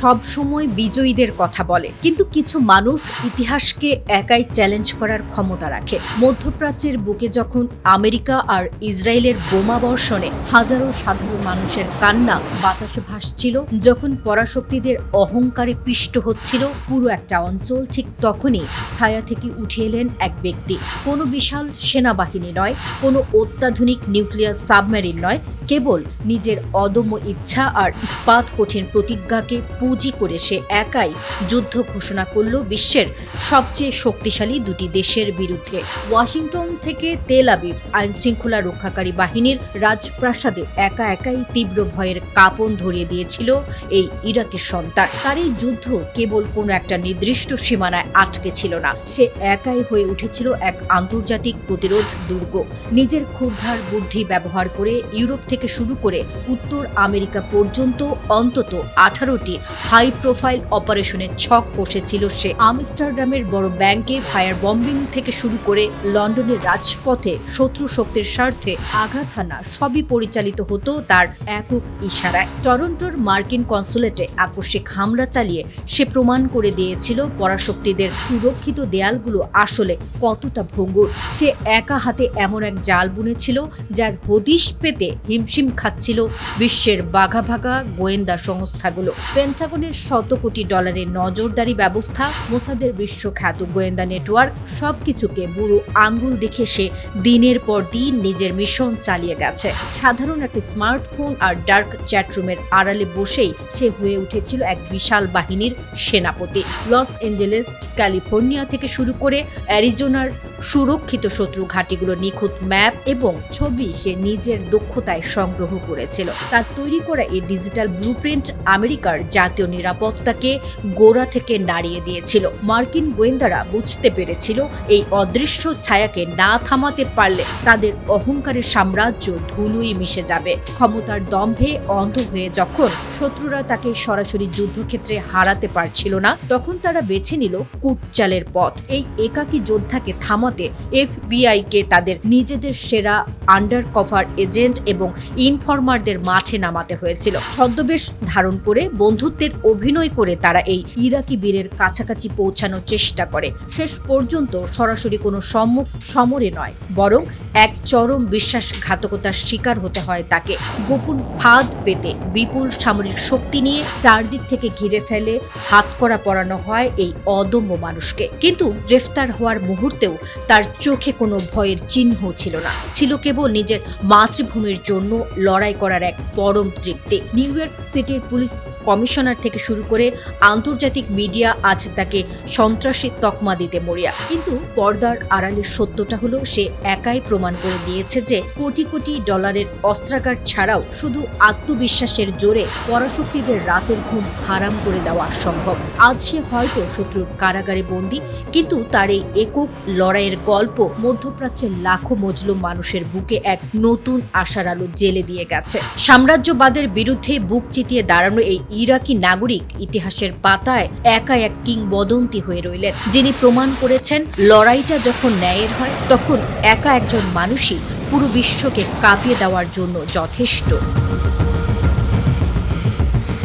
সব সময় বিজয়ীদের কথা বলে, কিন্তু কিছু মানুষ ইতিহাসকে একাই চ্যালেঞ্জ করার ক্ষমতা রাখে। মধ্যপ্রাচ্যের বুকে যখন আমেরিকা আর ইসরায়েলের বোমা বর্ষণে হাজারো সাধারণ মানুষের কান্না বাতাসে ভাসছিল, যখন পরাশক্তিদের অহংকারে পিষ্ট হচ্ছিল পুরো একটা অঞ্চল, ঠিক তখনই ছায়া থেকে উঠে এলেন এক ব্যক্তি। কোনো বিশাল সেনাবাহিনী নয়, কোনো অত্যাধুনিক নিউক্লিয়ার সাবমেরিন নয়, কেবল নিজের অদম্য ইচ্ছা আর ইস্পাত কঠিন প্রতিজ্ঞাকে পুঁজি করে সে একাই যুদ্ধ ঘোষণা করল বিশ্বের সবচেয়ে শক্তিশালী দুটি দেশের বিরুদ্ধে। ওয়াশিংটন থেকে তেল আবিব আইনশৃঙ্খলা রক্ষাকারী বাহিনীর রাজপ্রাসাদে একাই তীব্র ভয়ের কাঁপন ধরিয়ে দিয়েছিল এই ইরাকের সন্তান। তার এই যুদ্ধ কেবল কোনো একটা নির্দিষ্ট সীমানায় আটকে ছিল না, সে একাই হয়ে উঠেছিল এক আন্তর্জাতিক প্রতিরোধ দুর্গ। নিজের ক্ষুদ্ধার বুদ্ধি ব্যবহার করে ইউরোপ থেকে শুরু করে উত্তর আমেরিকা পর্যন্ত অন্তত 18টি হাই প্রোফাইল অপারেশনের ছক কষেছিল সে। আমস্টারডামের বড় ব্যাংকে ফায়ার বম্বিং থেকে শুরু করে লন্ডনের রাজপথে শত্রু শক্তির স্বার্থে আঘাত হানা সবই পরিচালিত হতো তার একক ইশারায়। টরন্টোর মার্কিন কনসুলেটে আকস্মিক হামলা চালিয়ে সে প্রমাণ করে দিয়েছিল পরাশক্তিদের সুরক্ষিত দেয়ালগুলো আসলে কতটা ভঙ্গুর। সে একা হাতে এমন এক জাল বুনেছিল যার হদিশ পেতে হিমশিম খাচ্ছিল বিশ্বের বাঘা গোয়েন্দা সংস্থাগুলো। পেন্টাগনের $100 কোটি নজরদারি ব্যবস্থা, মোসাদের বিশ্বখ্যাত গোয়েন্দা নেটওয়ার্ক, সবকিছুকে বুড়ো আঙ্গুল দেখে সে দিনের পর দিন নিজের মিশন চালিয়ে গেছে। সাধারণ একটা স্মার্টফোন আর ডার্ক চ্যাটরুমের আড়ালে বসেই সে হয়ে উঠেছিল এক বিশাল বাহিনীর সেনাপতি। লস অ্যাঞ্জেলেস, ক্যালিফোর্নিয়া থেকে শুরু করে অ্যারিজোনার সুরক্ষিত শত্রু ঘাঁটিগুলোর নিখুঁত ম্যাপ এবং ছবি সে নিজের দক্ষতায় সংগ্রহ করেছিল। তার তৈরি করা এই ডিজিটাল ব্লুপ্রিন্ট আমেরিকার জাতীয় নিরাপত্তাকে গোড়া থেকে নাড়িয়ে দিয়েছিল। মার্কিন গোয়েন্দারা বুঝতে পেরেছিল এই অদৃশ্য ছায়াকে না থামাতে পারলে তাদের অহংকারের সাম্রাজ্য ধুলোয় মিশে যাবে। ক্ষমতার দম্ভে অন্ধ হয়ে যখন শত্রুরা তাকে সরাসরি যুদ্ধক্ষেত্রে হারাতে পারছিল না, তখন তারা বেছে নিল কুটচালের পথ। এই একাকী যোদ্ধাকে থামাতে FBI-কে তাদের নিজেদের সেরা আন্ডার কভার এজেন্ট এবং ইনফরমারদের মাঠে নামাতে হয়েছিল। ছদ্মবেশ ধারণ করে বন্ধুত্বের অভিনয় করে তারা এই ইরাকি বীরের কাছাকাছি পৌঁছানোর চেষ্টা করে। শেষ পর্যন্ত সরাসরি কোনো সম্মুখ সমরে নয়, বরং এক চরম বিশ্বাসঘাতকতার শিকার হতে হয় তাকে। গোপন ফাঁদ পেতে বিপুল সামরিক শক্তি নিয়ে চারদিক থেকে ঘিরে ফেলে হাতকড়া পরানো হয় এই অদম্য মানুষকে। কিন্তু গ্রেফতার হওয়ার মুহূর্তেও তার চোখে কোনো ভয়ের চিহ্ন ছিল না, ছিল কেবল নিজের মাতৃভূমির জন্য লড়াই করার এক পরম তৃপ্তি। নিউ ইয়র্ক সিটির পুলিশ কমিশনার থেকে শুরু করে আন্তর্জাতিক মিডিয়া আজ তাকে সন্ত্রাসী তকমা দিতে মরিয়া। কিন্তু পর্দার আড়ালের সত্যটা হলো সে একাই প্রমাণ করে দিয়েছে যে কোটি কোটি ডলারের অস্ত্রাগার ছাড়াও শুধু আত্মবিশ্বাসের জোরে পরাশক্তিদের রাতের ঘুম হারাম করে দেওয়া সম্ভব। আজ সে হয়তো শত্রুর কারাগারে বন্দী, কিন্তু তার এই একক লড়াইয়ের গল্প মধ্যপ্রাচ্যের লাখো মজলুম মানুষের বুকে এক নতুন আশার আলো জ্বেলে দিয়ে গেছে। সাম্রাজ্যবাদের বিরুদ্ধে বুক চিতিয়ে দাঁড়ানো এই ইরাকি নাগরিক ইতিহাসের পাতায় একা এক কিংবদন্তি হয়ে রইলেন, যিনি প্রমাণ করেছেন লড়াইটা যখন ন্যায়ের হয় তখন একা একজন মানুষই পুরো বিশ্বকে কাঁপিয়ে দেওয়ার জন্য যথেষ্ট।